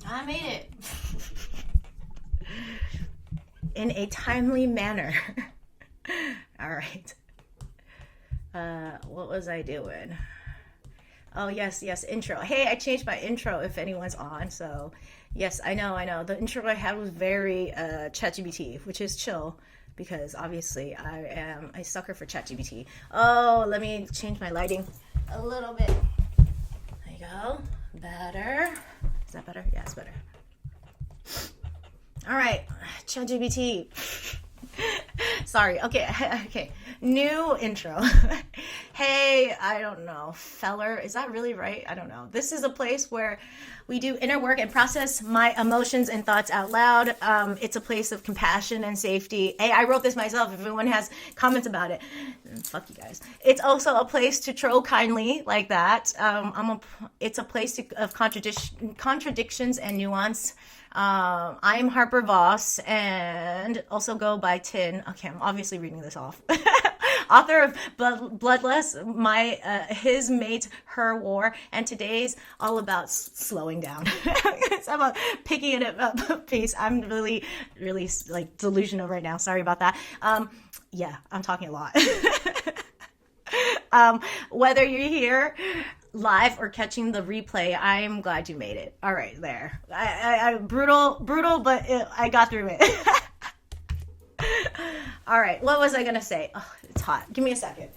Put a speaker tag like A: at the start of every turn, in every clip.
A: I made it. In a timely manner. All right. What was I doing? Oh, yes, intro. Hey, I changed my intro if anyone's on. So, yes, I know. The intro I had was very ChatGPT, which is chill because obviously I am a sucker for ChatGPT. Oh, let me change my lighting a little bit. There you go. Better. Is that better? Yeah, it's better. All right, ChatGPT. Sorry. Okay. New intro. Hey, I don't know, feller. Is that really right? I don't know. This is a place where we do inner work and process my emotions and thoughts out loud. It's a place of compassion and safety. Hey, I wrote this myself. If anyone has comments about it, fuck you guys. It's also a place to troll kindly like that. It's a place of contradictions and nuance. I'm Harper Voss and also go by Thien. Okay, I'm obviously reading this off. Author of Bloodless, his mate, her war, and today's all about slowing down. It's about picking it up pace. I'm really like delusional right now. Sorry about that. Yeah, I'm talking a lot. Whether you're here live or catching the replay, I am glad you made it. All right, there. I brutal, but I got through it. All right, what was I gonna say? Oh, it's hot. Give me a second.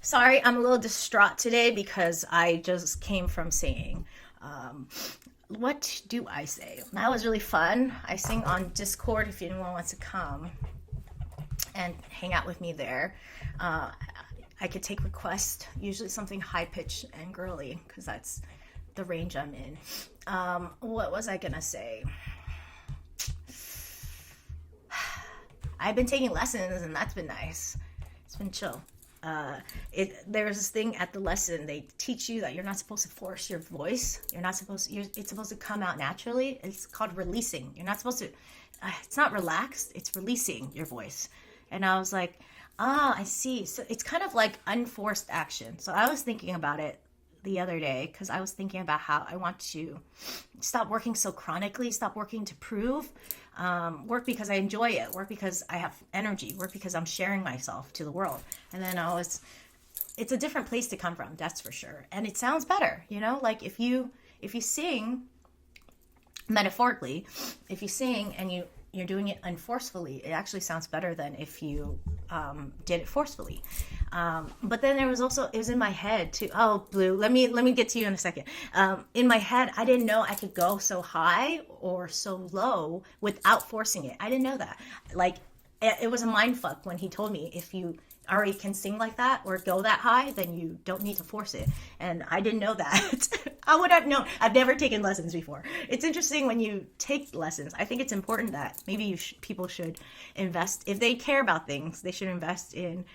A: Sorry, I'm a little distraught today because I just came from singing. What do I say? That was really fun. I sing on Discord if anyone wants to come and hang out with me there. I could take requests, usually something high-pitched and girly, because that's the range I'm in. What was I gonna say? I've been taking lessons, and that's been nice. It's been chill. There's this thing at the lesson, they teach you that you're not supposed to force your voice. It's supposed to come out naturally. It's called releasing. You're not supposed to, it's not relaxed, it's releasing your voice. And I was like, I see. So it's kind of like unforced action. So I was thinking about it the other day because I was thinking about how I want to stop working so chronically, stop working to prove, work because I enjoy it, work because I have energy, work because I'm sharing myself to the world. And then it's a different place to come from, that's for sure. And it sounds better, like if you sing, metaphorically, if you sing and you're doing it unforcefully, it actually sounds better than if you did it forcefully. But then it was in my head too. Oh, Blue, let me get to you in a second. In my head, I didn't know I could go so high or so low without forcing it. I didn't know that. Like, it was a mind fuck when he told me if you already can sing like that or go that high, then you don't need to force it. And I didn't know that. I would have known. I've never taken lessons before. It's interesting when you take lessons. I think it's important that maybe people should invest. If they care about things, they should invest in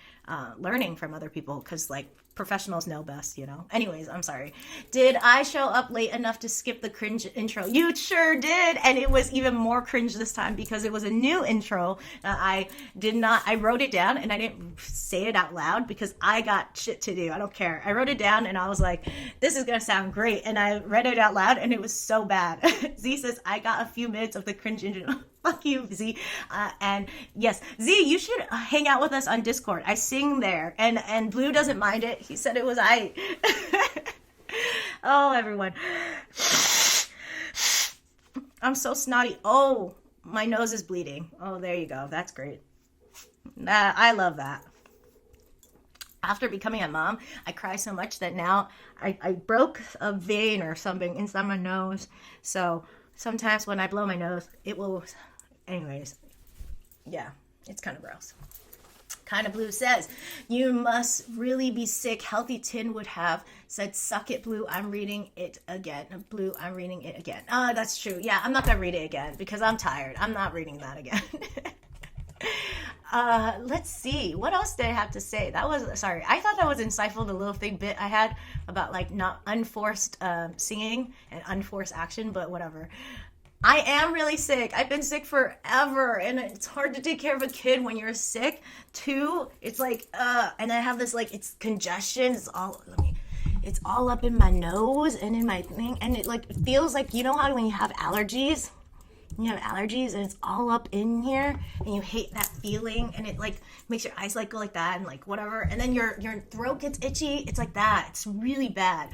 A: learning from other people because, like, professionals know best, Anyways, I'm sorry. Did I show up late enough to skip the cringe intro? You sure did. And it was even more cringe this time because it was a new intro. I wrote it down and I didn't say it out loud because I got shit to do. I don't care. I wrote it down and I was like, this is going to sound great. And I read it out loud and it was so bad. Z says, I got a few minutes of the cringe intro. Fuck you, Z. And yes, Z, you should hang out with us on Discord. I sing there, and Blue doesn't mind it. He said it was I. Oh, everyone. I'm so snotty. Oh, my nose is bleeding. Oh, there you go. That's great. I love that. After becoming a mom, I cry so much that now I broke a vein or something inside my nose. So sometimes when I blow my nose, it will... Anyways, yeah, it's kind of gross. Kind of Blue says, you must really be sick. Healthy Thien would have said, suck it, Blue. I'm reading it again. Blue, I'm reading it again. Oh, that's true. Yeah, I'm not going to read it again because I'm tired. I'm not reading that again. Let's see. What else did I have to say? Sorry. I thought that was insightful, the little thing bit I had about like not unforced singing and unforced action, but whatever. I am really sick. I've been sick forever, and it's hard to take care of a kid when you're sick too. It's like, and I have this, like, it's congestion. It's all, it's all up in my nose and in my thing, and it like, it feels like, you know how when you have allergies, and it's all up in here and you hate that feeling, and it like makes your eyes like go like that and like whatever, and then your throat gets itchy. It's like that. It's really bad.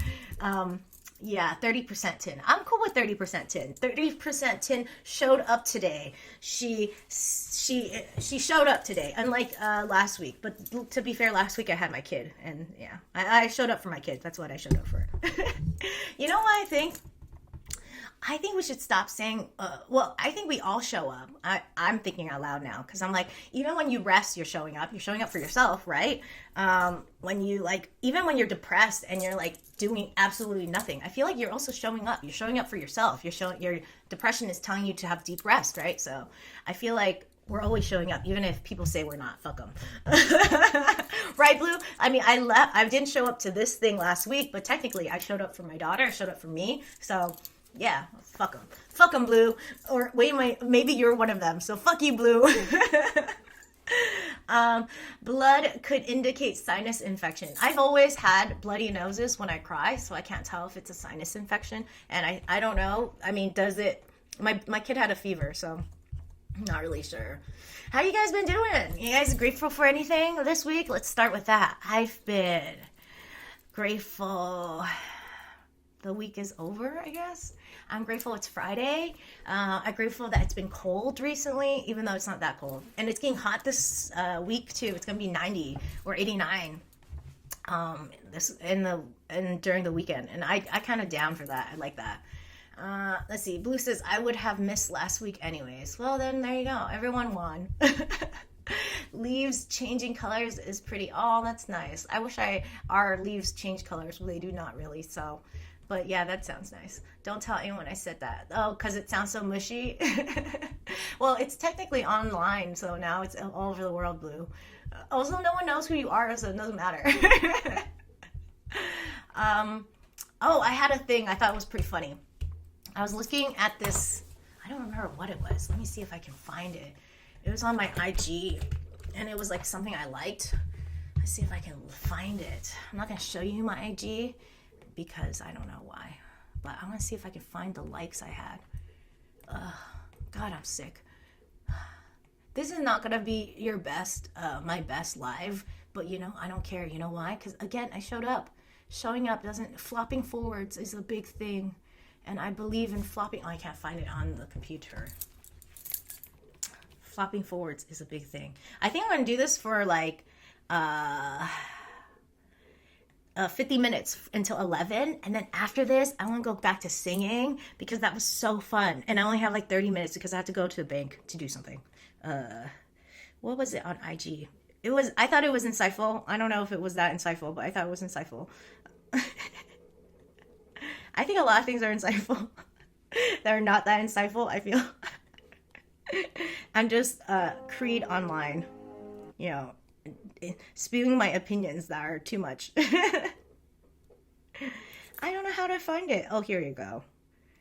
A: Yeah, 30% Thien. I'm cool with 30% Thien. 30% Thien showed up today. She showed up today, unlike last week. But to be fair, last week I had my kid, and yeah, I showed up for my kid. That's what I showed up for. You know what I think? I think we should stop saying, well, I think we all show up. I'm thinking out loud now, because I'm like, even when you rest, you're showing up for yourself, right? When you like, even when you're depressed and you're like doing absolutely nothing, I feel like you're also showing up. You're showing up for yourself. Your depression is telling you to have deep rest, right? So I feel like we're always showing up, even if people say we're not. Fuck them. Right, Blue? I mean, I didn't show up to this thing last week, but technically I showed up for my daughter. I showed up for me. So yeah, fuck them. Fuck them, Blue. Or wait, maybe you're one of them. So fuck you, Blue. Blood could indicate sinus infection. I've always had bloody noses when I cry, so I can't tell if it's a sinus infection. And I don't know. I mean, does it... My kid had a fever, so I'm not really sure. How you guys been doing? You guys grateful for anything this week? Let's start with that. I've been grateful... The week is over, I guess. I'm grateful it's Friday. I'm grateful that it's been cold recently, even though it's not that cold. And it's getting hot this week too. It's gonna be 90 or 89 during the weekend. And I kind of down for that. I like that. Let's see. Blue says, I would have missed last week anyways. Well, then there you go. Everyone won. Leaves changing colors is pretty. Oh, that's nice. I wish our leaves change colors. Well, they do not really, so... But yeah, that sounds nice. Don't tell anyone I said that. Oh, because it sounds so mushy. Well, it's technically online, so now it's all over the world, Blue. Also, no one knows who you are, so it doesn't matter. Oh, I had a thing I thought was pretty funny. I was looking at this. I don't remember what it was. Let me see if I can find it. It was on my IG, and it was like something I liked. Let's see if I can find it. I'm not going to show you my IG, because I don't know why, but I want to see if I can find the likes I had. God, I'm sick. This is not gonna be your best, my best live, but you know, I don't care. You know why? Because again, I showed up. Showing up flopping forwards is a big thing, and I believe in flopping. Oh, I can't find it on the computer. Flopping forwards is a big thing. I think I'm gonna do this for like 50 minutes until 11, and then after this I want to go back to singing, because that was so fun, and I only have like 30 minutes because I have to go to the bank to do something. What was it on IG? I thought it was insightful. I don't know if it was that insightful, but I thought it was insightful. I think a lot of things are insightful that are not that insightful, I feel. I'm just Creed online, you know, spewing my opinions that are too much. I don't know how to find it. Oh, here you go.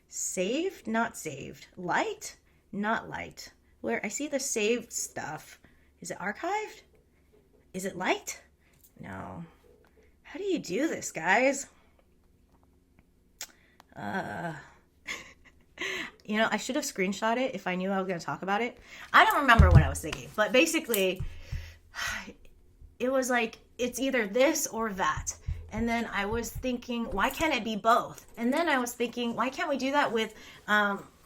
A: Saved, not saved. Light, not light. Where I see the saved stuff. Is it archived? Is it light? No. How do you do this, guys? You know, I should have screenshot it if I knew I was going to talk about it. I don't remember what I was thinking, but basically it was like, it's either this or that. And then I was thinking, why can't it be both? And then I was thinking, why can't we do that with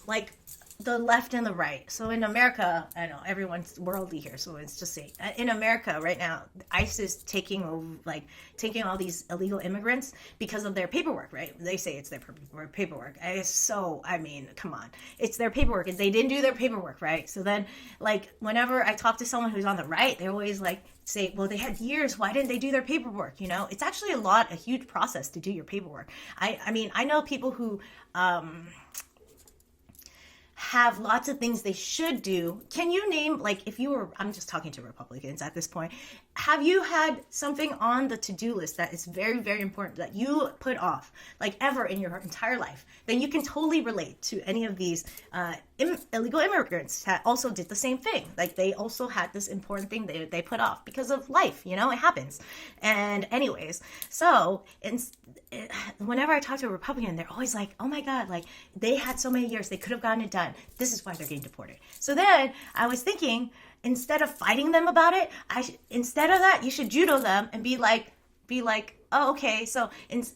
A: like the left and the right? So in America, I know everyone's worldly here, so it's just saying, in America right now, ICE is taking all these illegal immigrants because of their paperwork, right? They say it's their paperwork. I mean, come on, it's their paperwork. They didn't do their paperwork, right? So then, like, whenever I talk to someone who's on the right, they always like say, well, they had years, why didn't they do their paperwork? You know, it's actually a huge process to do your paperwork. I mean, I know people who have lots of things they should do. Can you name, like, if you were, I'm just talking to Republicans at this point, have you had something on the to-do list that is very, very important that you put off, like ever in your entire life? Then you can totally relate to any of these illegal immigrants that also did the same thing. Like they also had this important thing they put off because of life, you know, it happens. And anyways, so whenever I talk to a Republican, they're always like, oh my God, like they had so many years, they could have gotten it done. This is why they're getting deported. So then I was thinking, instead of fighting them about it, instead of that, you should judo them and be like, oh, okay, so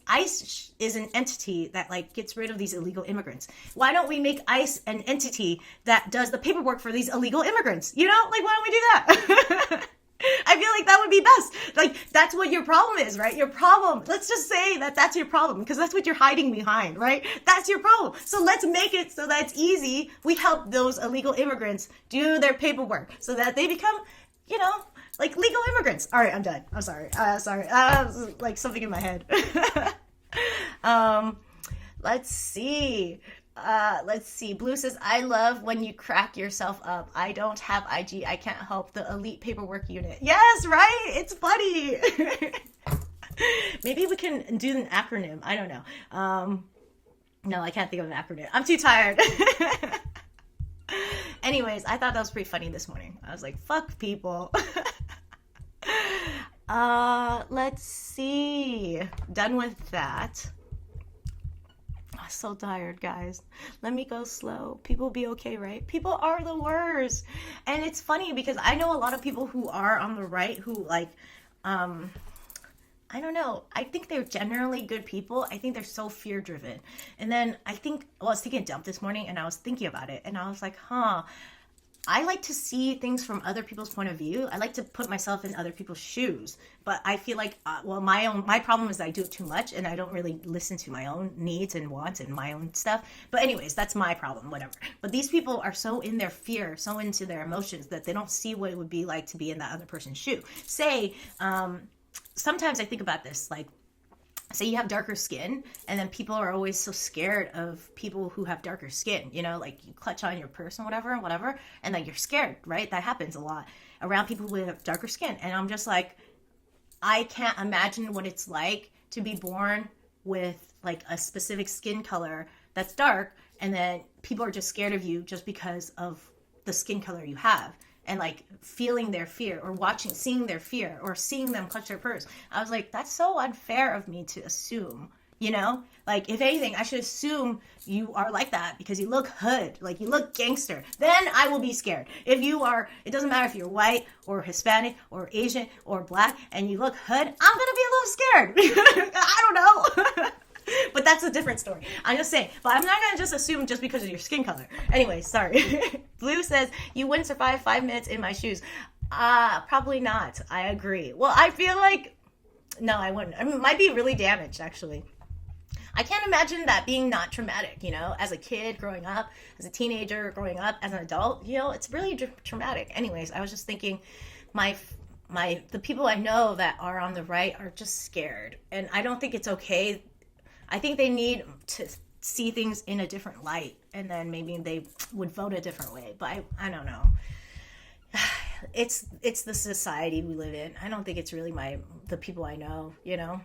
A: ICE is an entity that like gets rid of these illegal immigrants. Why don't we make ICE an entity that does the paperwork for these illegal immigrants? You know, like why don't we do that? I feel like that would be best. Like, that's what your problem is, right? Your problem, let's just say that that's your problem, because that's what you're hiding behind, right? That's your problem. So let's make it so that it's easy. We help those illegal immigrants do their paperwork so that they become, you know, like legal immigrants. All right, I'm done. I'm sorry. Like something in my head. Let's see. Blue says, I love when you crack yourself up. I don't have IG. I can't help the elite paperwork unit. Yes, right? It's funny. Maybe we can do an acronym. I don't know. No, I can't think of an acronym. I'm too tired. Anyways, I thought that was pretty funny this morning. I was like, fuck people. Let's see. Done with that. So tired, guys. Let me go slow. People be okay, right? People are the worst. And it's funny because I know a lot of people who are on the right who like I don't know. I think they're generally good people. I think they're so fear driven. And then I was taking a dump this morning and I was thinking about it and I was like, I like to see things from other people's point of view. I like to put myself in other people's shoes. But I feel like, my problem is that I do it too much and I don't really listen to my own needs and wants and my own stuff. But anyways, that's my problem, whatever. But these people are so in their fear, so into their emotions that they don't see what it would be like to be in that other person's shoe. Sometimes I think about this, like, say you have darker skin and then people are always so scared of people who have darker skin, you know, like you clutch on your purse and whatever, and like you're scared, right? That happens a lot around people who have darker skin. And I'm just like, I can't imagine what it's like to be born with like a specific skin color that's dark and then people are just scared of you just because of the skin color you have. And like feeling their fear or seeing their fear or seeing them clutch their purse. I was like, that's so unfair of me to assume, you know? Like, if anything, I should assume you are like that because you look hood, like you look gangster. Then I will be scared. If you are, it doesn't matter if you're white or Hispanic or Asian or black and you look hood, I'm gonna be a little scared. I don't know. But that's a different story. I'm just saying. But I'm not going to just assume just because of your skin color. Anyway, sorry. Blue says, you wouldn't survive 5 minutes in my shoes. Probably not. I agree. Well, I feel like, no, I wouldn't. I mean, it might be really damaged, actually. I can't imagine that being not traumatic, you know, as a kid growing up, as a teenager growing up, as an adult, you know, it's really traumatic. Anyways, I was just thinking the people I know that are on the right are just scared. And I don't think it's okay. I think they need to see things in a different light, and then maybe they would vote a different way. But I don't know. It's the society we live in. I don't think it's really the people I know, you know.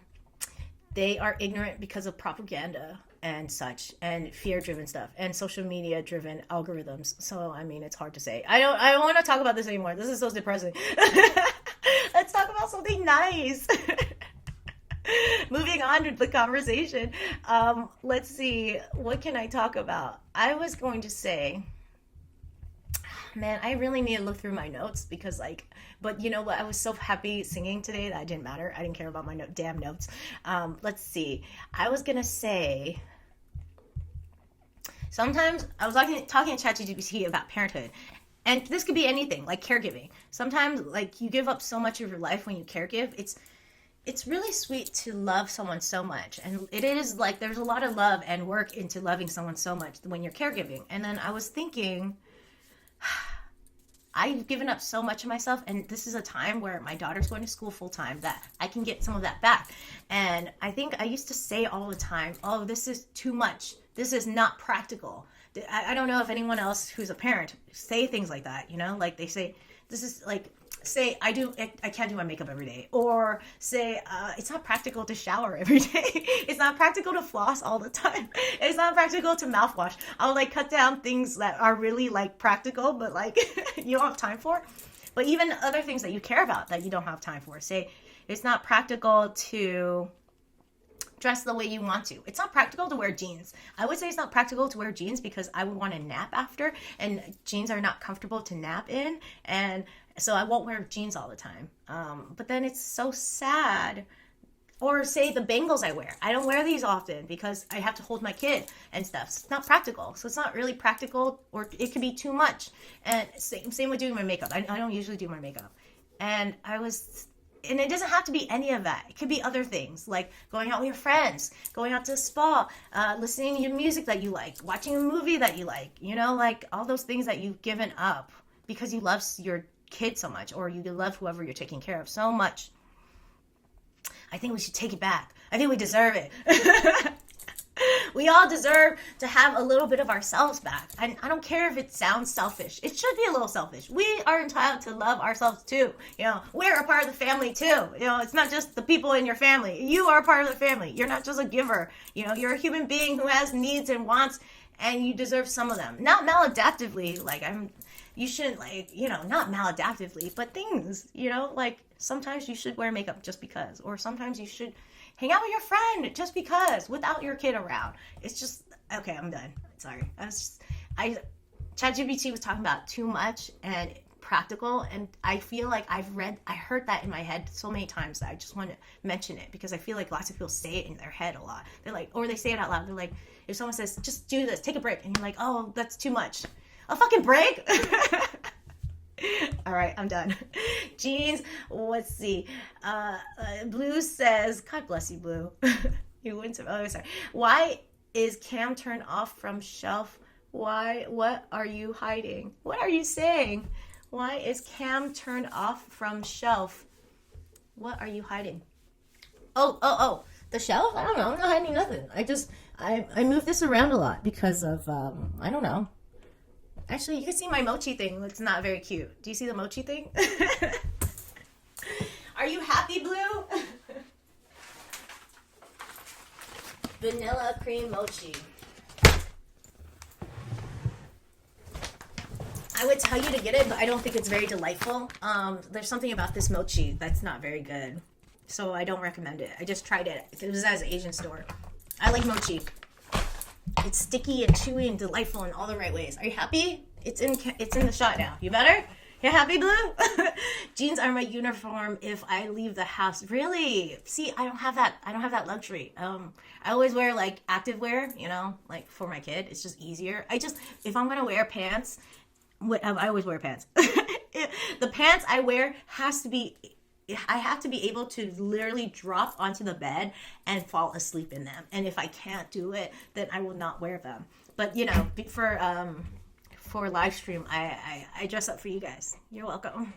A: They are ignorant because of propaganda and such, and fear-driven stuff, and social media-driven algorithms. So, I mean, it's hard to say. I don't want to talk about this anymore. This is so depressing. Let's talk about something nice. Moving on to the conversation. Let's see. What can I talk about? I was going to say, man, I really need to look through my notes because but you know what? I was so happy singing today that it didn't matter. I didn't care about my damn notes. Let's see. I was going to say, sometimes I was talking to ChatGPT about parenthood. And this could be anything, like caregiving. Sometimes, like, you give up so much of your life when you caregive. It's really sweet to love someone so much. And it is like there's a lot of love and work into loving someone so much when you're caregiving. And then I was thinking, I've given up so much of myself. And this is a time where my daughter's going to school full time that I can get some of that back. And I think I used to say all the time, oh, this is too much. This is not practical. I don't know if anyone else who's a parent say things like that, you know, like they say, this is like, say I can't do my makeup every day, or say it's not practical to shower every day. It's not practical to floss all the time. It's not practical to mouthwash. I'll like cut down things that are really like practical, but like you don't have time for. But even other things that you care about that you don't have time for. Say it's not practical to dress the way you want to. It's not practical to wear jeans. I would say it's not practical to wear jeans because I would want to nap after, and jeans are not comfortable to nap in, and so I won't wear jeans all the time. But then it's so sad. Or say the bangles I wear. I don't wear these often because I have to hold my kid and stuff. So it's not practical. So it's not really practical, or it could be too much. And same with doing my makeup. I don't usually do my makeup. And it doesn't have to be any of that. It could be other things, like going out with your friends, going out to a spa, listening to your music that you like, watching a movie that you like, like all those things that you've given up because you love your kid so much, or you love whoever you're taking care of so much. I think we should take it back. I think we deserve it. We all deserve to have a little bit of ourselves back. I don't care if it sounds selfish. It should be a little selfish. We are entitled to love ourselves too. We're a part of the family too. It's not just the people in your family. You are a part of the family. You're not just a giver. You're a human being who has needs and wants, and you deserve some of them. Not maladaptively. You shouldn't not maladaptively, but things, like sometimes you should wear makeup just because, or sometimes you should hang out with your friend just because without your kid around. It's just, okay, I'm done. Sorry. ChatGPT was talking about too much and practical, and I feel like I heard that in my head so many times that I just want to mention it because I feel like lots of people say it in their head a lot. They're like, or they say it out loud. They're like, if someone says, just do this, take a break, and you're like, oh, that's too much. A fucking break? All right, I'm done. Jeans, let's see. Blue says, God bless you, Blue. You wouldn't have, oh, sorry. Why is cam turned off from shelf? Why? What are you hiding? What are you saying? Why is cam turned off from shelf? What are you hiding? Oh, the shelf? I don't know. I'm not hiding nothing. I move this around a lot because of, I don't know. Actually, you can see my mochi thing. It's not very cute. Do you see the mochi thing? Are you happy, Blue? Vanilla cream mochi. I would tell you to get it, but I don't think it's very delightful. There's something about this mochi that's not very good, so I don't recommend it. I just tried it. It was at an Asian store. I like mochi. It's sticky and chewy and delightful in all the right ways. Are you happy? It's in the shot now. You better? You happy, Blue? Jeans are my uniform if I leave the house. Really? See, I don't have that luxury. I always wear like activewear, like for my kid. It's just easier. If I'm gonna wear pants, I always wear pants. The pants I wear I have to be able to literally drop onto the bed and fall asleep in them. And if I can't do it, then I will not wear them. But for live stream, I dress up for you guys. You're welcome.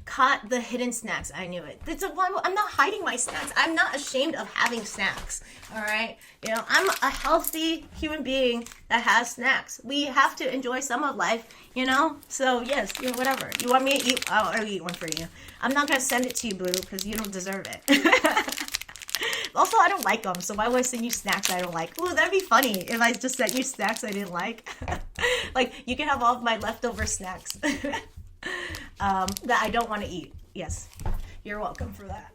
A: Caught the hidden snacks. I knew it. I'm not hiding my snacks. I'm not ashamed of having snacks. All right. I'm a healthy human being that has snacks. We have to enjoy some of life, So yes, whatever. You want me to eat? I'll eat one for you. I'm not going to send it to you, Blue, because you don't deserve it. Also, I don't like them, so why would I send you snacks I don't like? Ooh, that'd be funny if I just sent you snacks I didn't like. Like, you can have all of my leftover snacks that I don't want to eat. Yes, you're welcome for that.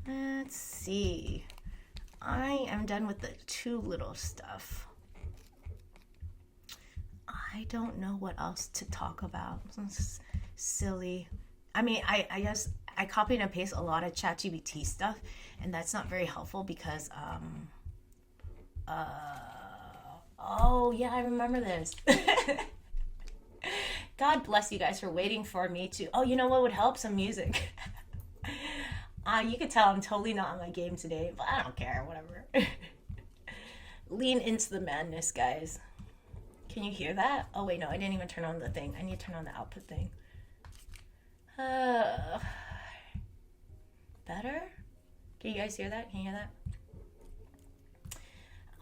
A: Let's see. I am done with the too little stuff. I don't know what else to talk about. It's silly. I mean, I guess I copied and paste a lot of ChatGPT stuff, and that's not very helpful because, oh yeah, I remember this. God bless you guys for waiting for me to, oh, you know what would help? Some music. You could tell I'm totally not on my game today, but I don't care, whatever. Lean into the madness, guys. Can you hear that? Oh wait, no, I didn't even turn on the thing. I need to turn on the output thing. Better? Can you guys hear that? Can you hear that?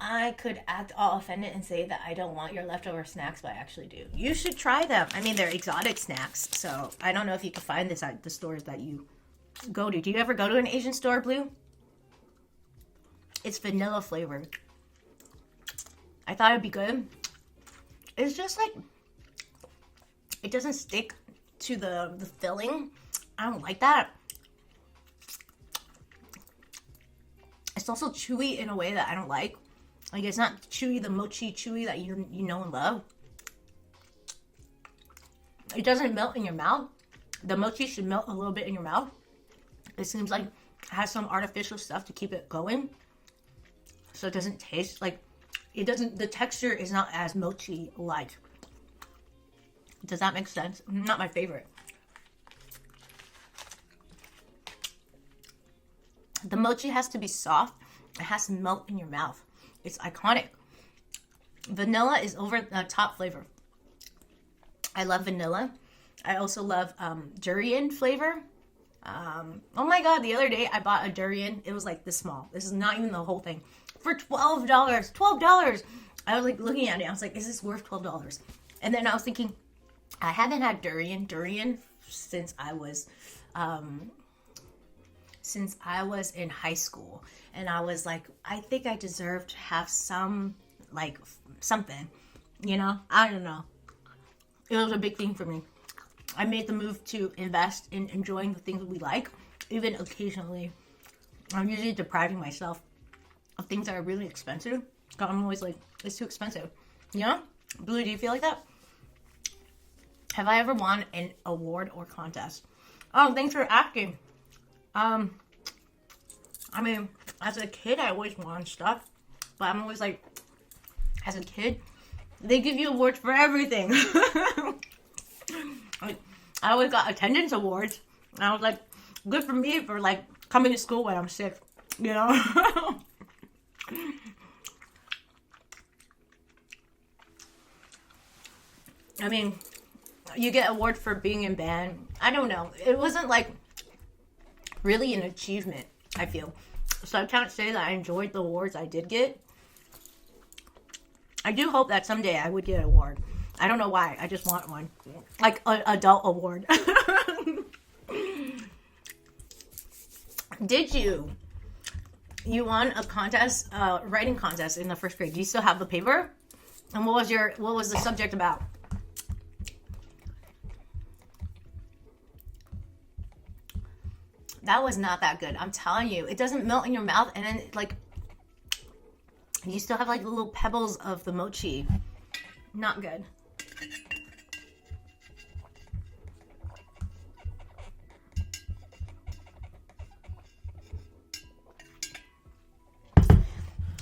A: I could act all offended and say that I don't want your leftover snacks, but I actually do. You should try them. I mean, they're exotic snacks, so I don't know if you can find this at the stores that you go to. Do you ever go to an Asian store, Blue? It's vanilla flavored. I thought it'd be good. It's just like, it doesn't stick to the filling. I don't like that. It's also chewy in a way that I don't like. Like, it's not chewy, the mochi chewy that you know and love. It doesn't melt in your mouth. The mochi should melt a little bit in your mouth. It seems like it has some artificial stuff to keep it going. So it doesn't taste like, it doesn't, the texture is not as mochi-like. Does that make sense? Not my favorite. The mochi has to be soft. It has to melt in your mouth. It's iconic. Vanilla is over the top flavor. I love vanilla. I also love durian flavor. Oh my god, the other day I bought a durian. It was like this small. This is not even the whole thing. For $12. $12! I was like looking at it. I was like, is this worth $12? And then I was thinking, I haven't had durian since I was in high school. And I was like, I think I deserve to have some, like, something. You know? I don't know. It was a big thing for me. I made the move to invest in enjoying the things we like, even occasionally. I'm usually depriving myself of things that are really expensive. I'm always like, it's too expensive. You know? Blue, do you feel like that? Have I ever won an award or contest? Oh, thanks for asking. I mean, as a kid, I always won stuff. But I'm always like, as a kid, they give you awards for everything. I always got attendance awards. And I was like, good for me for like coming to school when I'm sick. You know? I mean, you get awards for being in band. I don't know. It wasn't like really an achievement, I feel. So I can't say that I enjoyed the awards I did get. I do hope that someday I would get an award. I don't know why. I just want one. Like an adult award. Did you? You won a contest, writing contest in the first grade. Do you still have the paper? And what was the subject about? That was not that good. I'm telling you. It doesn't melt in your mouth. And then, like, you still have, like, the little pebbles of the mochi. Not good.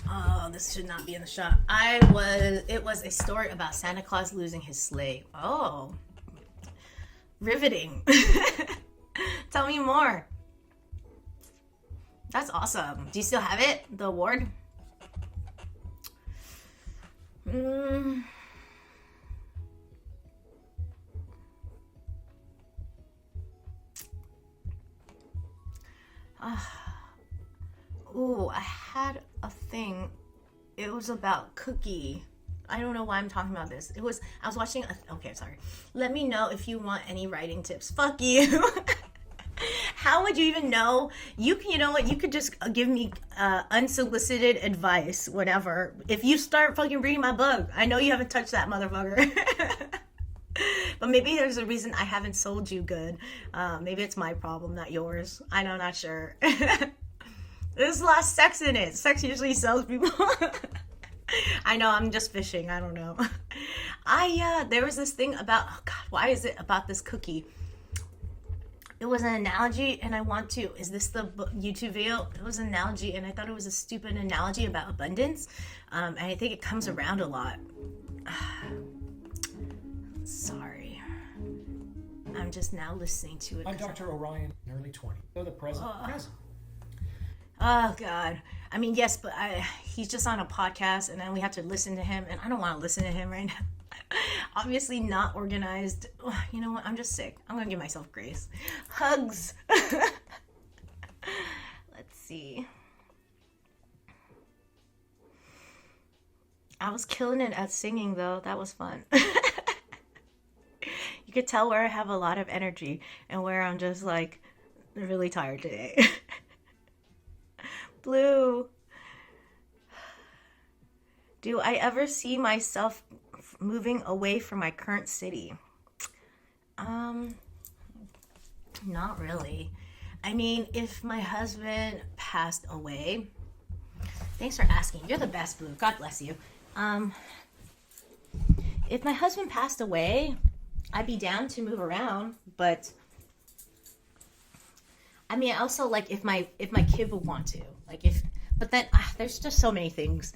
A: Oh, this should not be in the shot. It was a story about Santa Claus losing his sleigh. Oh. Riveting. Tell me more. That's awesome. Do you still have it? The award? Ooh, I had a thing. It was about Cookie. I don't know why I'm talking about this. I was watching okay, sorry. Let me know if you want any writing tips. Fuck you. How would you even know? You know what? You could just give me unsolicited advice, whatever. If you start fucking reading my book, I know you haven't touched that motherfucker. But maybe there's a reason I haven't sold you good. Maybe it's my problem, not yours. I'm not sure. There's a lot of sex in it. Sex usually sells people. I know, I'm just fishing. I don't know. There was this thing about, oh God, why is it about this cookie? It was an analogy, and is this the YouTube video? It was an analogy, and I thought it was a stupid analogy about abundance. And I think it comes around a lot. Sorry. I'm just now listening to it.
B: I'm Dr. Orion, early 20. So the present.
A: Oh, God. I mean, yes, but he's just on a podcast, and then we have to listen to him, and I don't want to listen to him right now. Obviously not organized. You know what? I'm just sick. I'm going to give myself grace. Hugs. Let's see. I was killing it at singing though. That was fun. You could tell where I have a lot of energy and where I'm just like really tired today. Blue. Do I ever see myself moving away from my current city? Not really. I mean, if my husband passed away, thanks for asking. You're the best, Blue. God bless you. If my husband passed away, I'd be down to move around, but I mean, also like if my kid would want to, like but then there's just so many things.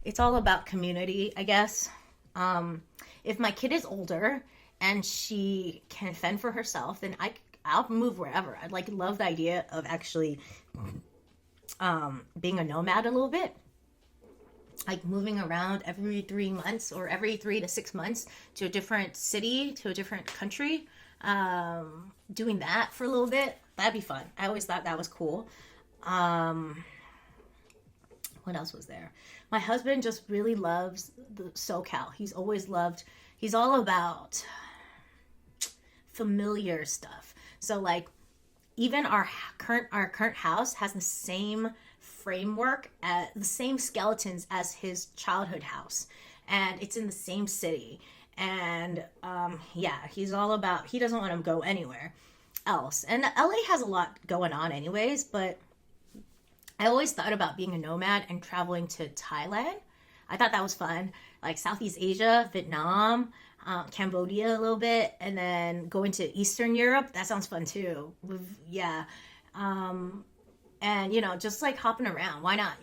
A: It's all about community, I guess. If my kid is older and she can fend for herself, then I'll move wherever. I'd like love the idea of actually being a nomad a little bit. Like moving around every 3 months or every 3 to 6 months to a different city, to a different country. Doing that for a little bit, that'd be fun. I always thought that was cool. What else was there? My husband just really loves the SoCal. He's all about familiar stuff. So like even our current house has the same framework, the same skeletons as his childhood house, and it's in the same city. And he's all about, he doesn't want to go anywhere else. And LA has a lot going on anyways, but I always thought about being a nomad and traveling to Thailand. I thought that was fun. Like Southeast Asia, Vietnam, Cambodia a little bit, and then going to Eastern Europe. That sounds fun too. Yeah. And, just like hopping around. Why not?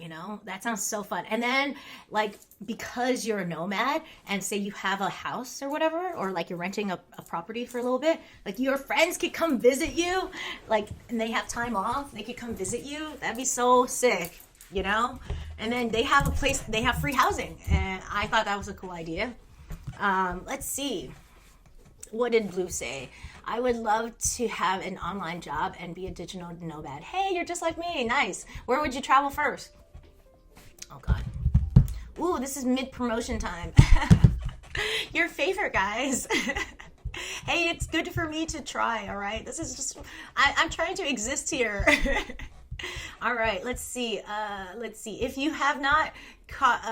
A: That sounds so fun. And then like, because you're a nomad and say you have a house or whatever, or like you're renting a property for a little bit, like your friends could come visit you, like, and they have time off, they could come visit you. That'd be so sick, And then they have they have free housing. And I thought that was a cool idea. Let's see. What did Blue say? I would love to have an online job and be a digital nomad. Hey, you're just like me. Nice. Where would you travel first? Oh, God. Ooh, this is mid-promotion time. Your favorite, guys. Hey, it's good for me to try, all right? This is just, I'm trying to exist here. All right, let's see. If you have not caught,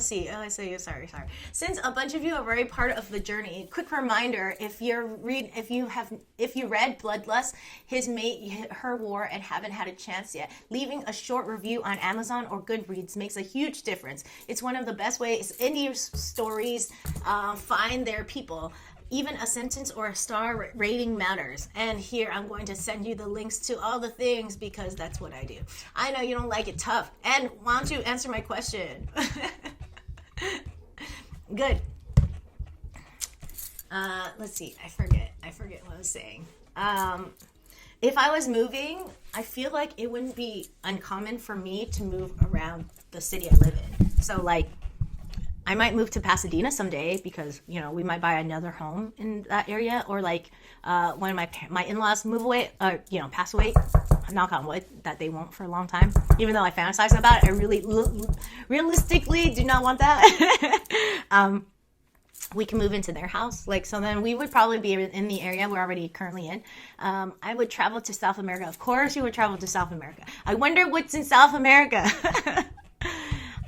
A: sorry. Since a bunch of you are already part of the journey, quick reminder: if you read Bloodlust, his mate, her war, and haven't had a chance yet, leaving a short review on Amazon or Goodreads makes a huge difference. It's one of the best ways indie stories find their people. Even a sentence or a star rating matters. And here I'm going to send you the links to all the things because that's what I do. I know you don't like it tough. And why don't you answer my question? Good. Let's see. I forget what I was saying. If I was moving, I feel like it wouldn't be uncommon for me to move around the city I live in. So like, I might move to Pasadena someday because, we might buy another home in that area, or like when my in-laws move away, pass away, knock on wood, that they won't for a long time. Even though I fantasize about it, I really realistically do not want that. We can move into their house. So then we would probably be in the area we're already currently in. I would travel to South America. Of course you would travel to South America. I wonder what's in South America.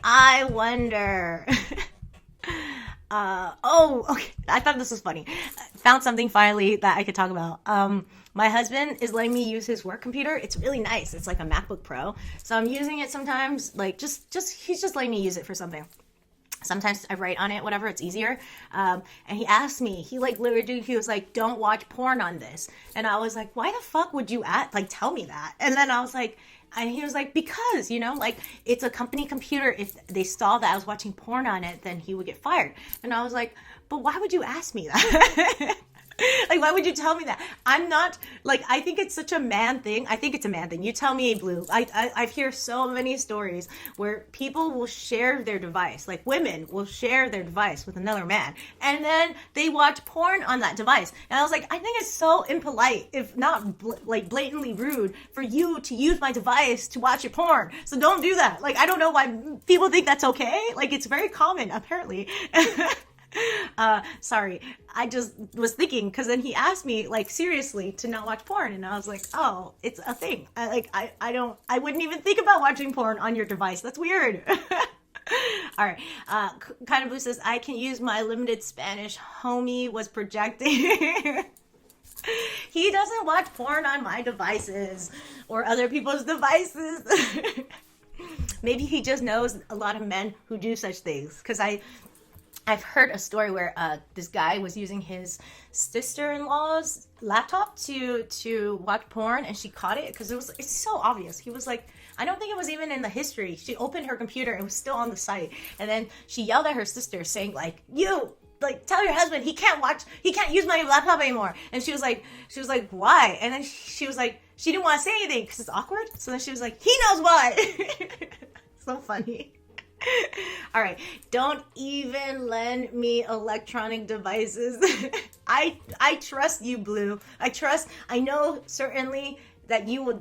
A: I wonder. Okay. I thought this was funny. Found something finally that I could talk about. My husband is letting me use his work computer. It's really nice. It's like a MacBook Pro. So I'm using it sometimes, he's just letting me use it for something. Sometimes I write on it, whatever, it's easier. And he asked me, he was like, don't watch porn on this. And I was like, why the fuck would you tell me that? And then I was like, and he was like, because, it's a company computer. If they saw that I was watching porn on it, then he would get fired. And I was like, but why would you ask me that? Like, why would you tell me that? I'm not, like, I think it's such a man thing. I think it's a man thing. You tell me, Blue. I hear so many stories where people will share their device. Like, women will share their device with another man. And then they watch porn on that device. And I was like, I think it's so impolite, if not, blatantly rude, for you to use my device to watch your porn. So don't do that. Like, I don't know why people think that's okay. Like, it's very common, apparently. Sorry, I just was thinking, because then he asked me, like, seriously, to not watch porn, and I was like, oh, it's a thing. I wouldn't even think about watching porn on your device. That's weird. All right. Kind of Blue says, I can use my limited Spanish. Homie was projecting. He doesn't watch porn on my devices or other people's devices. Maybe he just knows a lot of men who do such things, because I've heard a story where this guy was using his sister-in-law's laptop to watch porn, and she caught it because it's so obvious. He was like, I don't think it was even in the history. She opened her computer, it was still on the site, and then she yelled at her sister saying, like, you, like, tell your husband he can't use my laptop anymore. And she was like, why? And then she was like, she didn't want to say anything because it's awkward. So then she was like, he knows why. So funny. All right, don't even lend me electronic devices. I trust you, Blue. I know certainly that you will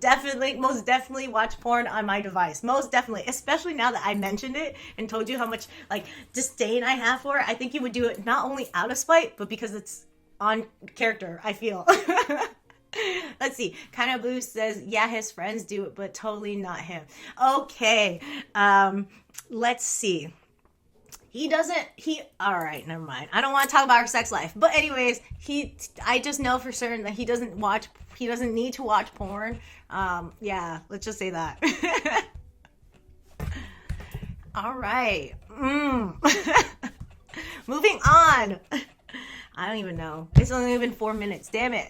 A: most definitely watch porn on my device. Most definitely, especially now that I mentioned it and told you how much, like, disdain I have for it. I think you would do it not only out of spite, but because it's on character, I feel. Let's see. Kind of Blue says, yeah, his friends do it, but totally not him. Okay. Let's see. All right, never mind. I don't want to talk about her sex life. But anyways, I just know for certain that he doesn't need to watch porn. Yeah, let's just say that. All right. Moving on. I don't even know. It's only been 4 minutes. Damn it.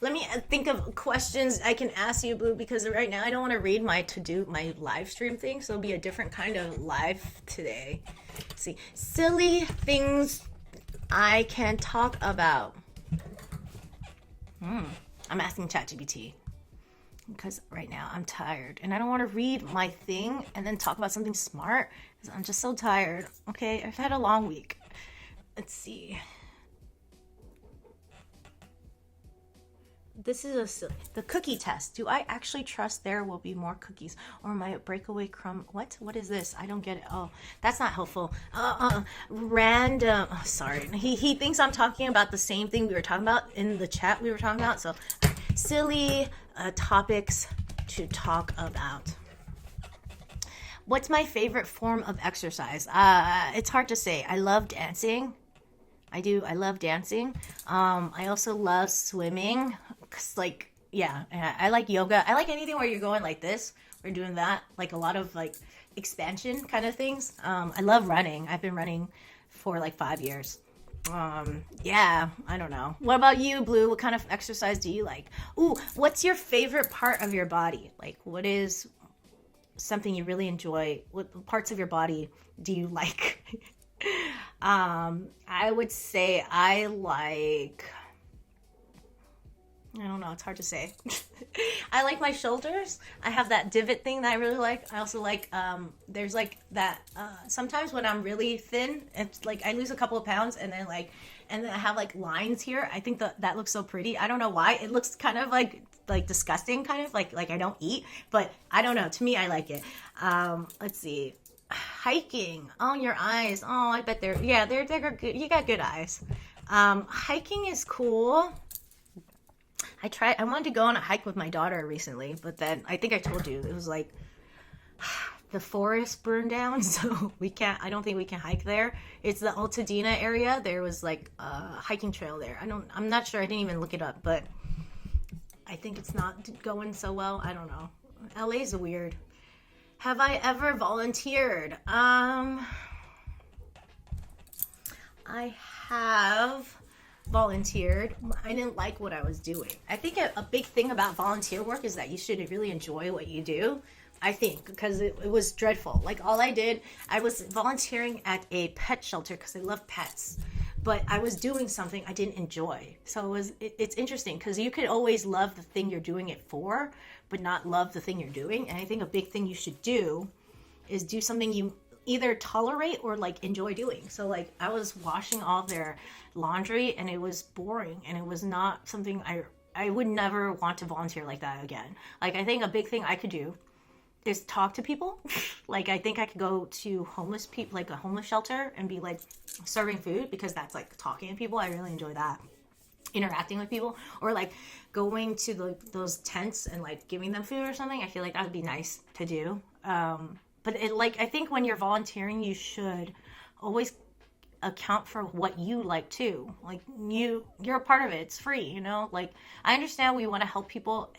A: Let me think of questions I can ask you, Blue, because right now I don't want to read my live stream thing, so it'll be a different kind of live today. Let's see. Silly things I can talk about. I'm asking ChatGPT because right now I'm tired and I don't want to read my thing and then talk about something smart because I'm just so tired. Okay, I've had a long week. Let's see. This is the cookie test. Do I actually trust there will be more cookies, or am I a breakaway crumb? What is this? I don't get it. Oh, that's not helpful. Random. Oh, sorry. He thinks I'm talking about the same thing we were talking about in the chat we were talking about. So, silly topics to talk about. What's my favorite form of exercise? It's hard to say. I love dancing. I do. I love dancing. I also love swimming. Cause, like, yeah, I like yoga. I like anything where you're going like this. We're doing that. Like a lot of like expansion kind of things. I love running. I've been running for like 5 years. Yeah, I don't know. What about you, Blue? What kind of exercise do you like? Ooh, what's your favorite part of your body? Like, what is something you really enjoy? What parts of your body do you like? I would say I don't know, it's hard to say. I like my shoulders. I have that divot thing that I really like. I also like, there's like that, sometimes when I'm really thin, it's like I lose a couple of pounds and then I have like lines here. I think that looks so pretty. I don't know why. It looks kind of like disgusting, kind of like I don't eat, but I don't know. To me, I like it. Let's see. Hiking. Oh, your eyes. Oh, I bet they're good. You got good eyes. Hiking is cool. I wanted to go on a hike with my daughter recently, but then I think I told you it was like the forest burned down, so I don't think we can hike there. It's the Altadena area. There was like a hiking trail there. I'm not sure. I didn't even look it up, but I think it's not going so well. I don't know. LA's weird. Have I ever volunteered? I have volunteered. I didn't like what I was doing. I think a big thing about volunteer work is that you should really enjoy what you do. I think, because it was dreadful. Like, all I was volunteering at a pet shelter because I love pets. but I was doing something I didn't enjoy. So it's interesting because you could always love the thing you're doing it for, but not love the thing you're doing. And I think a big thing you should do is do something you either tolerate or like enjoy doing. So like I was washing all their laundry and it was boring and it was not something I would never want to volunteer like that again. Like I think a big thing I could do is talk to people. Like I think I could go to homeless people, like a homeless shelter, and be like serving food, because that's like talking to people. I really enjoy that, interacting with people, or like going to those tents and like giving them food or something. I feel like that would be nice to do. But it, like, I think when you're volunteering, you should always account for what you like too. Like you're a part of it. It's free, you know? Like I understand we want to help people,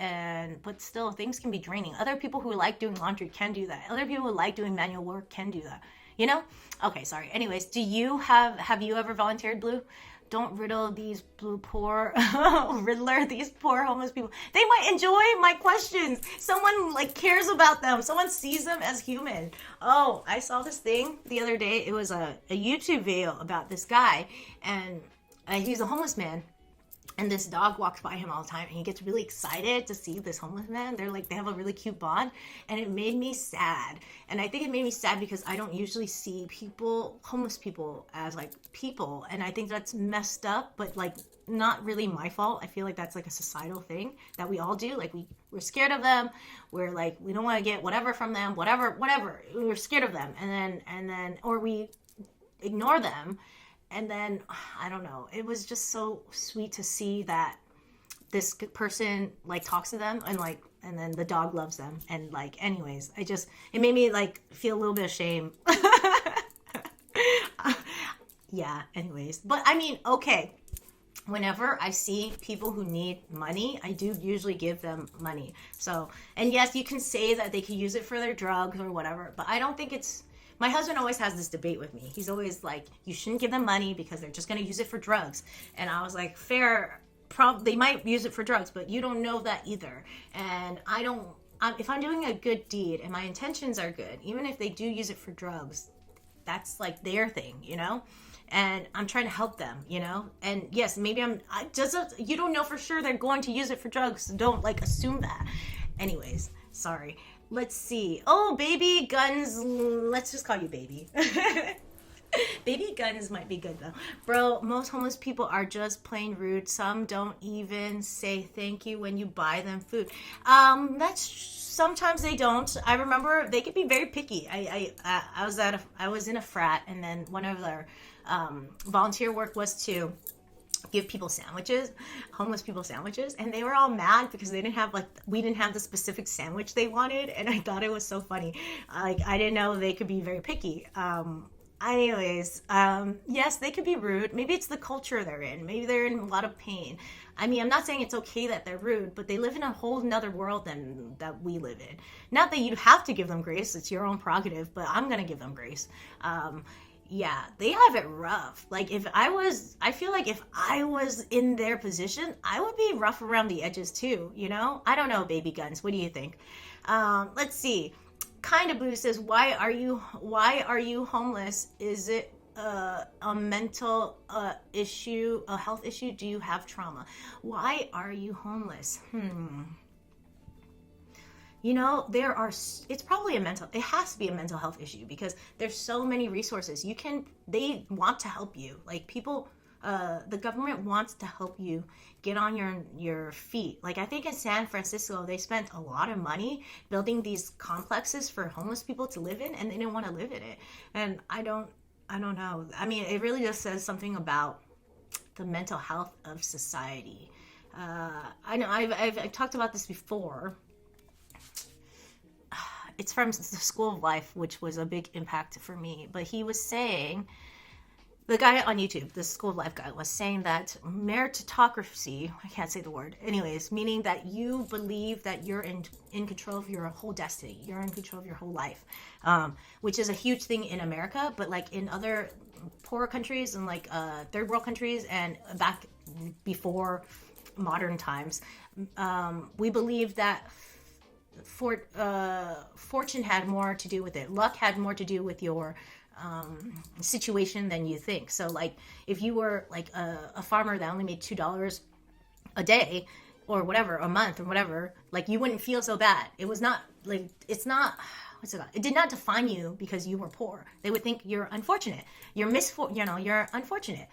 A: but still things can be draining. Other people who like doing laundry can do that. Other people who like doing manual work can do that. You know? Okay, sorry. Anyways, have you ever volunteered, Blue? Don't riddle these these poor homeless people. They might enjoy my questions. Someone like cares about them. Someone sees them as human. Oh, I saw this thing the other day. It was a YouTube video about this guy, and he's a homeless man. And this dog walks by him all the time, and he gets really excited to see this homeless man. They have a really cute bond, and it made me sad. And I think it made me sad because I don't usually see homeless people as like people, and I think that's messed up, but like not really my fault. I feel like that's like a societal thing that we all do. Like we're scared of them. We're like, we don't want to get whatever from them, whatever. We're scared of them, and then or we ignore them. And then, I don't know, it was just so sweet to see that this person, like, talks to them and then the dog loves them. And, like, anyways, it made me, like, feel a little bit of shame. Yeah, anyways. But, I mean, okay. Whenever I see people who need money, I do usually give them money. So, and yes, you can say that they can use it for their drugs or whatever, but I don't think it's... My husband always has this debate with me. He's always like, you shouldn't give them money because they're just going to use it for drugs. And I was like, fair, they might use it for drugs, but you don't know that either. And if I'm doing a good deed and my intentions are good, even if they do use it for drugs, that's like their thing, you know? And I'm trying to help them, you know? And yes, maybe you don't know for sure they're going to use it for drugs, so don't like assume that. Anyways, sorry. Let's see. Oh, baby guns. Let's just call you baby. Baby guns might be good though. Bro, most homeless people are just plain rude. Some don't even say thank you when you buy them food. Sometimes they don't. I remember they could be very picky. I was in a frat, and then one of their volunteer work was to give people sandwiches, homeless people sandwiches, and they were all mad because we didn't have the specific sandwich they wanted, and I thought it was so funny. Like I didn't know they could be very picky. Anyways, yes, they could be rude. Maybe it's the culture they're in. Maybe they're in a lot of pain. I mean, I'm not saying it's okay that they're rude, but they live in a whole nother world than that we live in. Not that you have to give them grace. It's your own prerogative, but I'm going to give them grace. Yeah, they have it rough. Like I feel like if I was in their position, I would be rough around the edges too, you know? I don't know, baby guns. What do you think? Let's see. Kind of Blue says, why are you homeless? Is it a mental issue, a health issue? Do you have trauma? Why are you homeless? You know, it's probably it has to be a mental health issue because there's so many resources. They want to help you. Like people, the government wants to help you get on your feet. Like I think in San Francisco, they spent a lot of money building these complexes for homeless people to live in, and they didn't want to live in it. And I don't know. I mean, it really just says something about the mental health of society. I know I've talked about this before. It's from the School of Life, which was a big impact for me. But he was saying, the guy on YouTube, the School of Life guy, was saying that meritocracy, I can't say the word, anyways, meaning that you believe that you're in control of your whole destiny. You're in control of your whole life, which is a huge thing in America. But like in other poorer countries and like third world countries and back before modern times, we believe that fortune had more to do with it. Luck had more to do with your situation than you think. So like if you were like a farmer that only made $2 a day or whatever, a month or whatever, like you wouldn't feel so bad. It was not like, it's not, what's it called? It did not define you because you were poor. They would think you're unfortunate. You're you're unfortunate.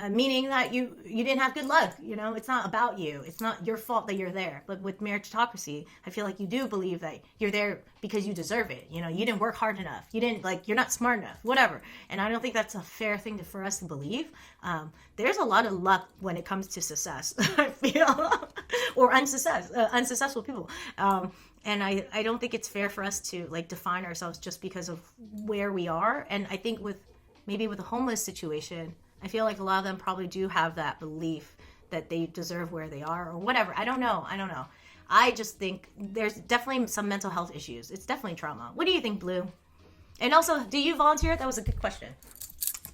A: Meaning that you didn't have good luck. It's not about you. It's not your fault that you're there. But with meritocracy, I feel like you do believe that you're there because you deserve it. You didn't work hard enough. You're not smart enough, whatever. And I don't think that's a fair thing for us to believe. There's a lot of luck when it comes to success, I feel, or unsuccessful people. And I don't think it's fair for us to like define ourselves just because of where we are. And I think maybe with a homeless situation, I feel like a lot of them probably do have that belief that they deserve where they are or whatever. I don't know. I just think there's definitely some mental health issues. It's definitely trauma. What do you think, Blue? And also, do you volunteer? That was a good question.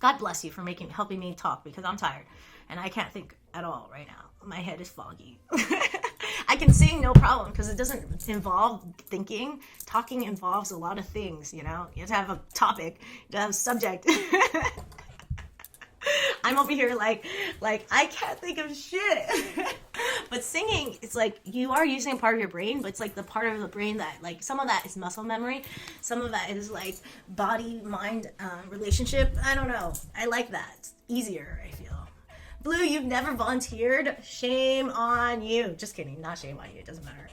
A: God bless you for helping me talk because I'm tired and I can't think at all right now. My head is foggy. I can sing no problem because it doesn't involve thinking. Talking involves a lot of things, You have to have a topic, you have to have a subject. I'm over here like I can't think of shit. But singing, it's like you are using a part of your brain, but it's like the part of the brain that like some of that is muscle memory, some of that is like body mind relationship. I don't know. I like that. It's easier, I feel. Blue, you've never volunteered. Shame on you. Just kidding. Not shame on you. It doesn't matter.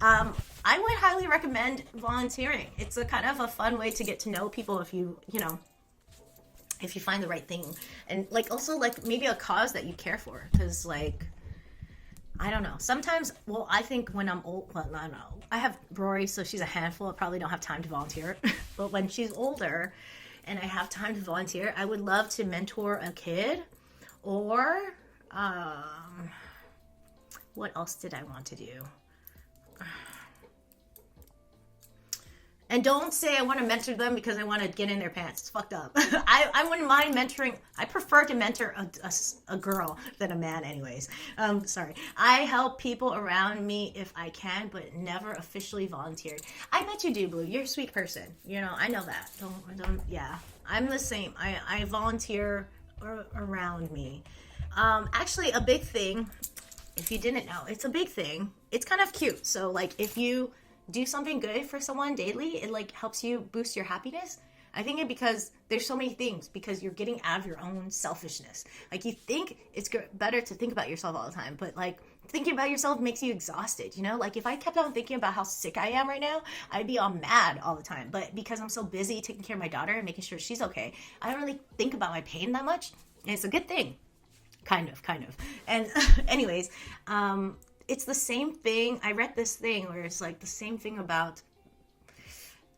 A: I would highly recommend volunteering. It's a kind of a fun way to get to know people if you find the right thing, and like also like maybe a cause that you care for, because like I don't know, sometimes, well, I think when I'm old, well, I don't know, I have Rory, so she's a handful. I probably don't have time to volunteer. But when she's older and I have time to volunteer, I would love to mentor a kid, or what else did I want to do? And don't say I want to mentor them because I want to get in their pants. It's fucked up. I wouldn't mind mentoring. I prefer to mentor a girl than a man anyways. Sorry. I help people around me if I can, but never officially volunteered. I bet you do, Blue. You're a sweet person. I know that. Yeah. I'm the same. I volunteer around me. Actually, a big thing, if you didn't know, it's a big thing. It's kind of cute. So, like, if you do something good for someone daily, it like helps you boost your happiness. I think because there's so many things, because you're getting out of your own selfishness. Like you think it's better to think about yourself all the time, but like thinking about yourself makes you exhausted, Like if I kept on thinking about how sick I am right now, I'd be all mad all the time. But because I'm so busy taking care of my daughter and making sure she's okay, I don't really think about my pain that much. And it's a good thing. Kind of. And anyways, it's the same thing. I read this thing where it's like the same thing about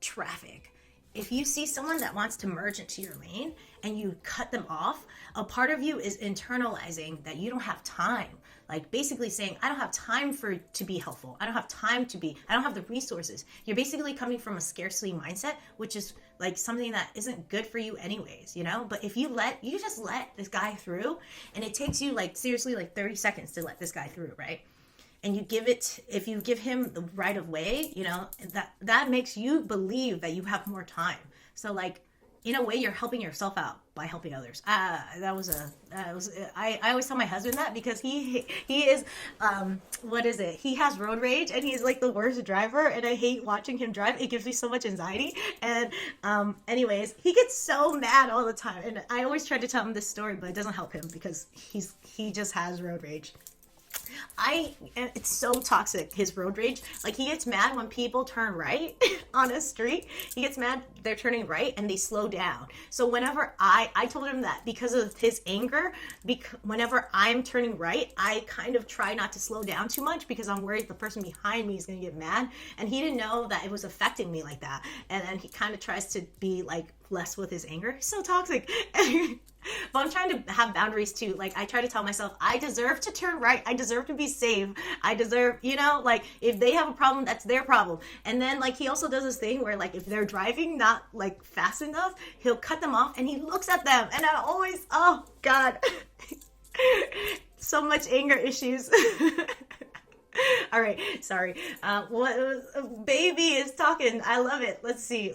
A: traffic. If you see someone that wants to merge into your lane and you cut them off, a part of you is internalizing that you don't have time. Like basically saying, I don't have time to be helpful. I don't have the resources. You're basically coming from a scarcity mindset, which is like something that isn't good for you anyways, But if you just let this guy through, and it takes you like seriously like 30 seconds to let this guy through, right? And if you give him the right of way, that makes you believe that you have more time. So like, in a way, you're helping yourself out by helping others. I always tell my husband that because he is, he has road rage and he's like the worst driver, and I hate watching him drive. It gives me so much anxiety. And anyways, he gets so mad all the time. And I always try to tell him this story, but it doesn't help him because he just has road rage. It's so toxic, his road rage. Like he gets mad when people turn right on a street. He gets mad they're turning right and they slow down. So whenever I told him that because of his anger, whenever I'm turning right, I kind of try not to slow down too much because I'm worried the person behind me is going to get mad. And he didn't know that it was affecting me like that. And then he kind of tries to be like less with his anger. So toxic. But I'm trying to have boundaries too. Like I try to tell myself, I deserve to turn right. I deserve to be safe. I deserve, like if they have a problem, that's their problem. And then like he also does this thing where like if they're driving not like fast enough, he'll cut them off and he looks at them. And I always, oh God, so much anger issues. All right, sorry. What baby is talking? I love it. Let's see.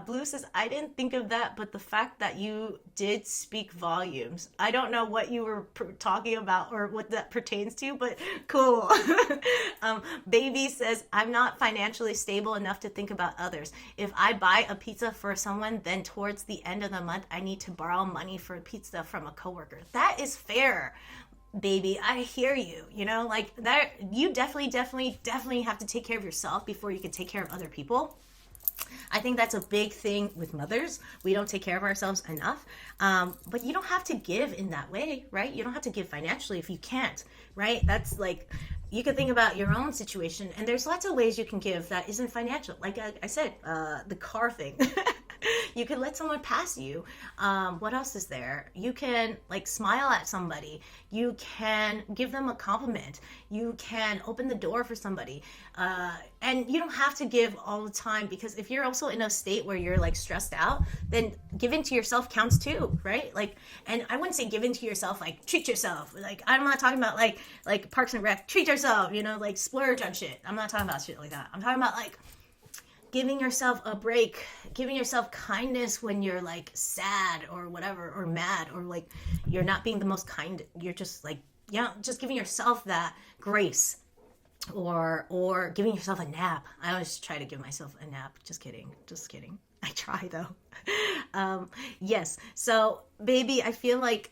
A: Blue says, I didn't think of that, but the fact that you did speak volumes. I don't know what you were talking about or what that pertains to, but cool. Baby says, I'm not financially stable enough to think about others. If I buy a pizza for someone, then towards the end of the month, I need to borrow money for a pizza from a coworker. That is fair. Baby, I hear you, like that. You definitely have to take care of yourself before you can take care of other people. I think that's a big thing with mothers. We don't take care of ourselves enough. But you don't have to give in that way, right? You don't have to give financially if you can't, right? That's like, you can think about your own situation, and there's lots of ways you can give that isn't financial. Like I said, the car thing. You can let someone pass you. What else is there? You can like smile at somebody. You can give them a compliment. You can open the door for somebody. And you don't have to give all the time, because if you're also in a state where you're like stressed out, then giving to yourself counts too, right? Like, and I wouldn't say giving to yourself like treat yourself. Like, I'm not talking about like Parks and Rec, treat yourself, like splurge on shit. I'm not talking about shit like that. I'm talking about like giving yourself a break, giving yourself kindness when you're like sad or whatever, or mad, or like you're not being the most kind. You're just like, just giving yourself that grace, or giving yourself a nap. I always try to give myself a nap. Just kidding. I try though. Yes. So baby, I feel like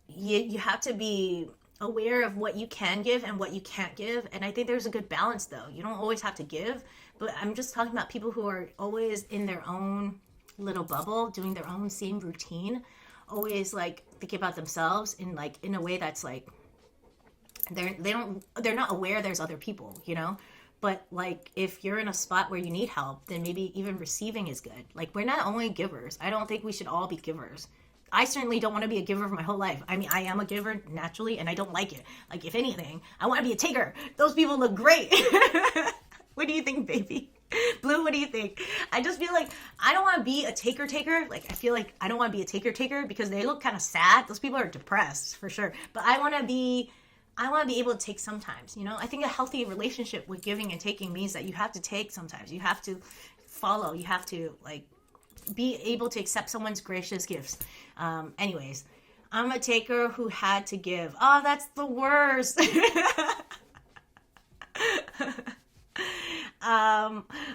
A: you have to be aware of what you can give and what you can't give. And I think there's a good balance though. You don't always have to give, but I'm just talking about people who are always in their own little bubble, doing their own same routine, always like thinking about themselves in a way that's like, they're not aware there's other people, but like if you're in a spot where you need help, then maybe even receiving is good. Like, we're not only givers. I don't think we should all be givers. I certainly don't want to be a giver for my whole life. I mean, I am a giver naturally, and I don't like it. Like, if anything, I want to be a taker. Those people look great. What do you think, baby? Blue, what do you think? I just feel like I don't want to be a taker. Like, I feel like I don't want to be a taker because they look kind of sad. Those people are depressed for sure. But I want to be able to take sometimes, I think a healthy relationship with giving and taking means that you have to take sometimes. You have to follow. You have to like be able to accept someone's gracious gifts. Anyways, I'm a taker who had to give. Oh, that's the worst.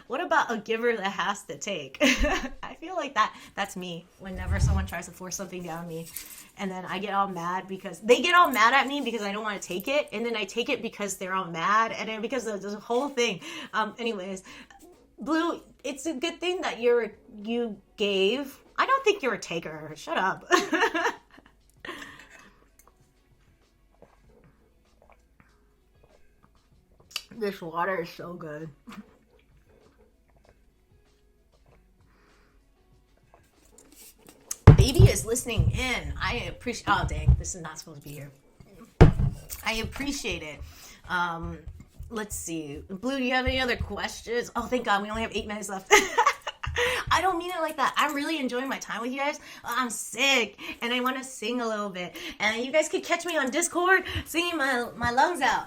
A: What about a giver that has to take? I feel like that's me. Whenever someone tries to force something down me, and then I get all mad because they get all mad at me because I don't want to take it, and then I take it because they're all mad, and then because of the whole thing. Anyways, Blue, it's a good thing that you gave. I don't think you're a taker. Shut up. This water is so good. Baby is listening in. I appreciate. Oh dang, this is not supposed to be here. I appreciate it. Let's see. Blue, do you have any other questions? Oh, thank God, we only have 8 minutes left. I don't mean it like that. I'm really enjoying my time with you guys. I'm sick, and I want to sing a little bit. And you guys could catch me on Discord singing my lungs out,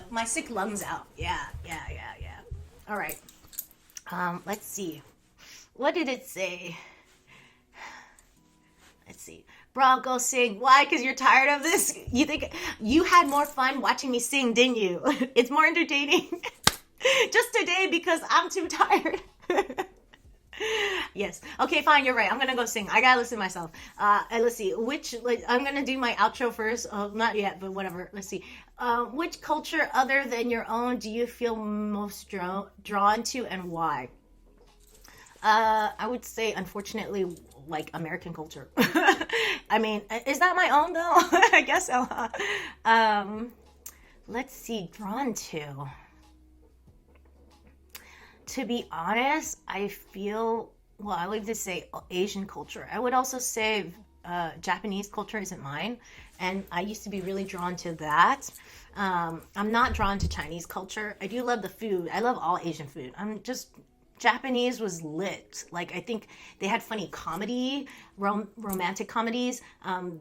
A: my sick lungs out. Yeah. All right. Let's see. What did it say? Let's see. Bro, go sing. Why? Because you're tired of this? You think you had more fun watching me sing, didn't you? It's more entertaining. Just today because I'm too tired. Yes. Okay, fine. You're right. I'm going to go sing. I got to listen to myself. Let's see. I'm going to do my outro first. Not yet, but whatever. Let's see. Which culture other than your own do you feel most drawn to, and why? I would say, unfortunately, like American culture. I mean, is that my own though? I guess so. Let's see, drawn to. To be honest, I feel, well, I like to say Asian culture. I would also say Japanese culture isn't mine, and I used to be really drawn to that. I'm not drawn to Chinese culture. I do love the food. I love all Asian food. I'm just Japanese was lit. Like, I think they had funny comedy, romantic comedies.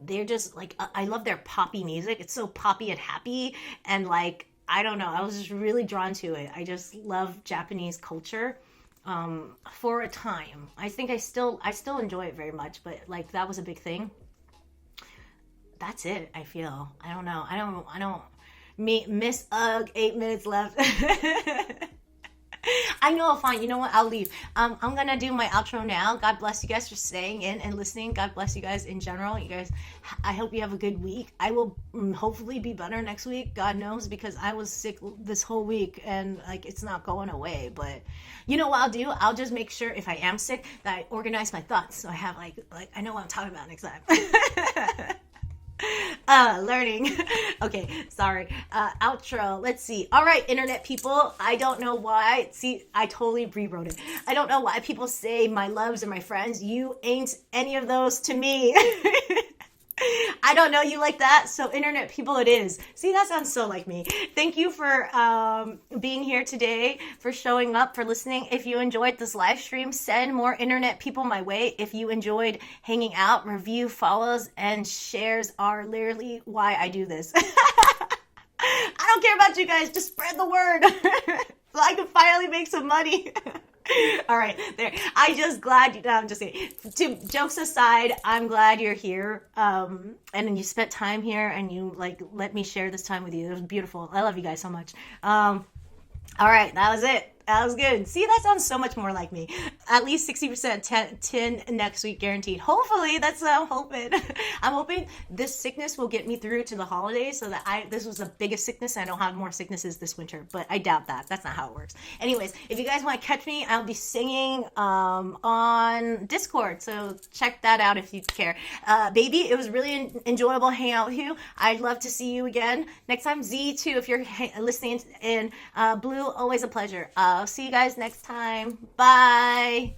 A: They're just like, I love their poppy music. It's so poppy and happy. And like, I don't know, I was just really drawn to it. I just love Japanese culture. For a time. I think I still enjoy it very much, but like, that was a big thing. That's it, I feel. I don't know. I don't miss 8 minutes left. I know, fine. You know what? I'll leave. I'm gonna do my outro now. God bless you guys for staying in and listening. God bless you guys in general. You guys, I hope you have a good week. I will hopefully be better next week. God knows, because I was sick this whole week and like, it's not going away. But you know what I'll do? I'll just make sure if I am sick that I organize my thoughts, so I have like I know what I'm talking about next time. Learning. Okay, sorry. Outro. Let's see. All right, internet people. I don't know why. See, I totally rewrote it. I don't know why people say my loves are my friends. You ain't any of those to me. I don't know you like that, so internet people it is. See, that sounds so like me. Thank you for being here today, for showing up, for listening. If you enjoyed this live stream, send more internet people my way. If you enjoyed hanging out, review, follows, and shares are literally why I do this. I don't care about you guys, just spread the word so I can finally make some money. All right, there. I'm just kidding. Jokes aside, I'm glad you're here. And you spent time here and you like let me share this time with you. It was beautiful. I love you guys so much. All right, that was it. That was good. See, that sounds so much more like me. At least 60%, 10 next week guaranteed. Hopefully, that's what I'm hoping. I'm hoping this sickness will get me through to the holidays so that this was the biggest sickness. I don't have more sicknesses this winter, but I doubt that. That's not how it works. Anyways, if you guys want to catch me, I'll be singing on Discord. So check that out if you care. Baby, it was really enjoyable hanging out with you. I'd love to see you again. Next time, Z too, if you're listening in Blue, always a pleasure. I'll see you guys next time. Bye.